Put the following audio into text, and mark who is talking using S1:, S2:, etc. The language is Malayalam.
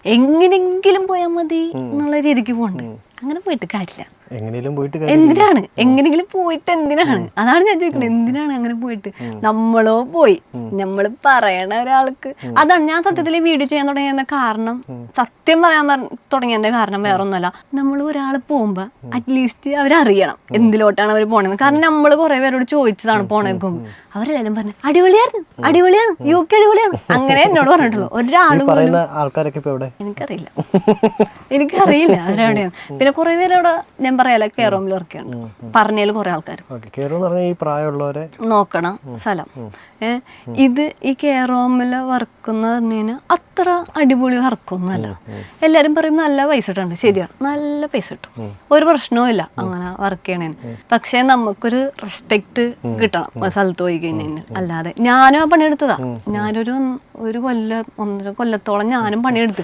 S1: എങ്ങനെങ്കിലും പോയാൽ മതി എന്നുള്ള രീതിക്ക് പോകണ്ട്. അങ്ങനെ പോയിട്ട് കാര്യമില്ല.
S2: എന്തിനാണ്
S1: എങ്ങനെങ്കിലും പോയിട്ട് എന്തിനാണ്? അതാണ് ഞാൻ ചോദിക്കുന്നത്, എന്തിനാണ് അങ്ങനെ പോയിട്ട്? നമ്മളോ പോയി നമ്മൾ പറയണ ഒരാൾക്ക് അതാണ് ഞാൻ സത്യത്തിൽ ഈ വീഡിയോ ചെയ്യാൻ തുടങ്ങിയ കാരണം. സത്യം പറയാൻ തുടങ്ങിയതിന്റെ കാരണം വേറെ ഒന്നുമല്ല, നമ്മൾ ഒരാൾ പോകുമ്പോ അറ്റ്ലീസ്റ്റ് അവരറിയണം എന്തിലോട്ടാണ് അവർ പോണെന്ന്. കാരണം നമ്മൾ കുറെ പേരോട് ചോദിച്ചതാണ് പോണേക്കും, അവരെല്ലാരും പറഞ്ഞു അടിപൊളിയാണ് UK അടിപൊളിയാണ്, അങ്ങനെ എന്നോട് പറഞ്ഞിട്ടുള്ളൂ. ഒരാളും എനിക്കറിയില്ല അവരെവിടെയാണ്. പിന്നെ കുറെ പേരവിടെ ഞാൻ പറയാല കെയറോമിൽ വർക്ക് ചെയ്യണം, പറഞ്ഞാലും കുറെ ആൾക്കാർ നോക്കണം സ്ഥലം. ഇത് ഈ കെയറോമിൽ വർക്ക് എന്ന് പറഞ്ഞു കഴിഞ്ഞാൽ അത്ര അടിപൊളി വർക്കൊന്നും അല്ല. എല്ലാരും പറയും നല്ല പൈസ ഇട്ടുണ്ട്, ശരിയാണ്, നല്ല പൈസ കിട്ടും, ഒരു പ്രശ്നവും ഇല്ല അങ്ങനെ വർക്ക് ചെയ്യണേന്. പക്ഷെ നമുക്കൊരു റെസ്പെക്ട് കിട്ടണം സ്ഥലത്ത് പോയി കഴിഞ്ഞാൽ. അല്ലാതെ ഞാനും ആ പണിയെടുത്തതാ, ഞാനൊരു 1.5 കൊല്ലത്തോളം ഞാനും പണിയെടുത്ത്.